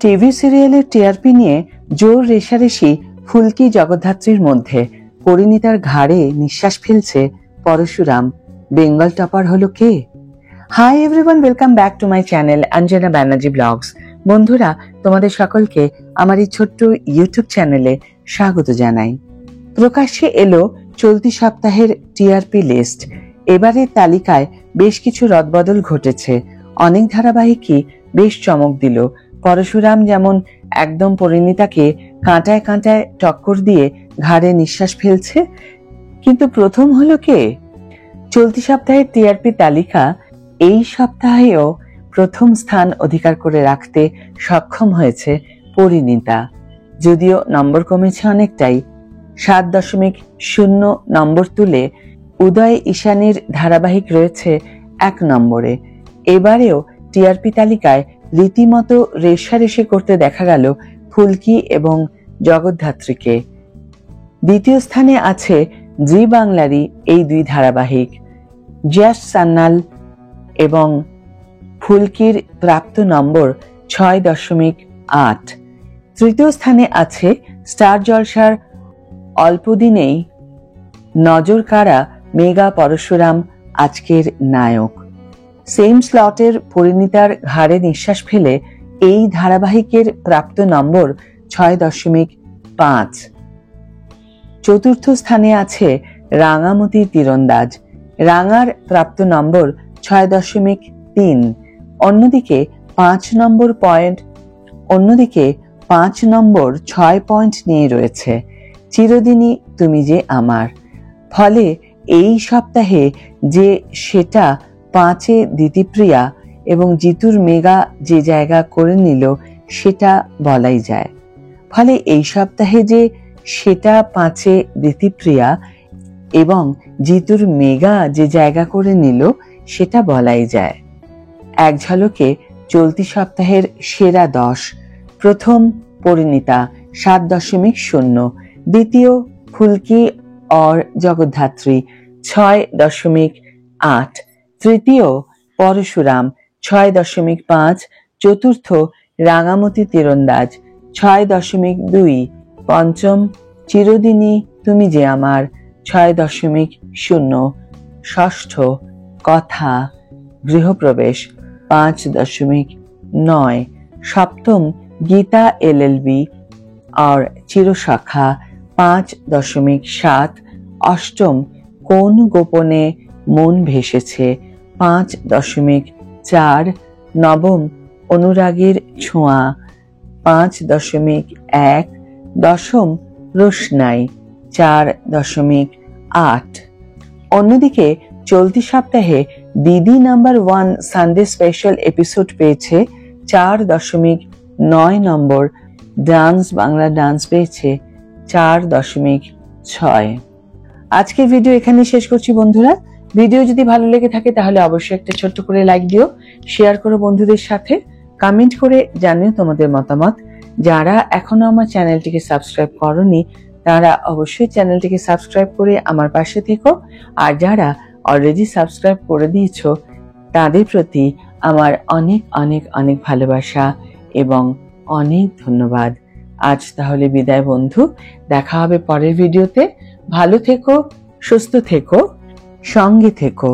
TV সিরিয়ালের TRP নিয়ে জোর রেষারেষি ফুলকি জগদ্ধাত্রীর মধ্যে। পরিণীতার ঘাড়ে নিঃশ্বাস ফেলছে পরশুরাম। বেঙ্গল টপার হলো কে? Hi everyone, welcome back to my channel Anjana Banerjee vlogs. বন্ধুরা, তোমাদের সকলকে আমার এই ছোট্ট ইউটিউব চ্যানেলে স্বাগত জানাই। প্রকাশ্যে এলো চলতি সপ্তাহের টিআরপি লিস্ট। এবারের তালিকায় বেশ কিছু রদবদল ঘটেছে। অনেক ধারাবাহিকই বেশ চমক দিল। পরশুরাম যেমন একদম পরিণীতাকে কাঁটায় কাঁটায় টক্কর দিয়ে ঘাড়ে নিঃশ্বাস ফেলছে, কিন্তু প্রথম হলো কে? চলতি সপ্তাহের টিআরপি তালিকা এই সপ্তাহেও প্রথম স্থান অধিকার করে রাখতে সক্ষম হয়েছে পরিণীতা। যদিও নম্বর কমেছে অনেকটাই, 7.0 নম্বর তুলে উদয় ঈশানীর ধারাবাহিক রয়েছে 1 নম্বরে। এবারেও টিআরপি তালিকায় রীতিমতো রেষারেষি করতে দেখা গেল ফুলকি এবং জগদ্ধাত্রীকে। দ্বিতীয় স্থানে আছে জি বাংলারই এই দুই ধারাবাহিক, জ্যাস সান্যাল এবং ফুলকির প্রাপ্ত নম্বর 6.8। তৃতীয় স্থানে আছে স্টার জলসার অল্পদিনেই নজর কাড়া মেগা পরশুরাম, আজকের নায়ক। সেম স্লটের পরিণীতার ঘাড়ে নিঃশ্বাস ফেলে এই ধারাবাহিকের প্রাপ্ত নম্বর 6.5। চতুর্থ স্থানে আছে রাঙামতির তীরন্দাজ। রাঙার প্রাপ্ত নম্বর 6.3। অন্যদিকে 5 নম্বর 6 পয়েন্ট নিয়ে রয়েছে চিরদিনই তুমি যে আমার। ফলে এই সপ্তাহে যে সেটা 5-এ দিতিপ্রিয়া এবং জিতুর মেগা যে জায়গা করে নিল সেটা বলাই যায়। ফলে এই সপ্তাহে যে সেটা 5-এ দিতিপ্রিয়া এবং জিতুর মেগা যে জায়গা করে নিল সেটা বলাই যায়। এক ঝলকে চলতি সপ্তাহের সেরা 10। প্রথম পরিণীতা 7.0, দ্বিতীয় ফুলকি और জগদ্ধাত্রী 6.8, তৃতীয় পরশুরাম 6.5, চতুর্থ রাঙামতি তীরন্দাজ 6.2, পঞ্চম চিরদিনই তুমি যে আমার 6.0, ষষ্ঠ কথা গৃহপ্রবেশ 5.9, সপ্তম গীতা এলএলবি और চিরসখা 5.7, অষ্টম কোন গোপনে মন ভেসেছে 5.4, নবম অনুরাগের ছোঁয়া 5.1, দশম রোশনাই 4.8। অন্যদিকে চলতি সপ্তাহে দিদি নাম্বার 1 সানডে স্পেশাল এপিসোড পেয়েছে 4.9 নম্বর, ডান্স বাংলা ডান্স পেয়েছে 4.6। আজকের ভিডিও এখানে শেষ করছি বন্ধুরা। ভিডিও যদি ভালো লেগে থাকে তাহলে অবশ্যই একটা ছোট্ট করে লাইক দিও, শেয়ার করো বন্ধুদের সাথে, কমেন্ট করে জানিও তোমাদের মতামত। যারা এখনো আমার চ্যানেলটিকে সাবস্ক্রাইব করোনি তারা অবশ্যই চ্যানেলটিকে সাবস্ক্রাইব করে আমার পাশে থেকো, আর যারা অলরেডি সাবস্ক্রাইব করে দিয়েছো তাদের প্রতি আমার অনেক অনেক অনেক ভালোবাসা এবং অনেক ধন্যবাদ। আজ তাহলে বিদায় বন্ধু, দেখা হবে পরের ভিডিওতে। ভালো থেকো, সুস্থ থেকো, সঙ্গে থেকো।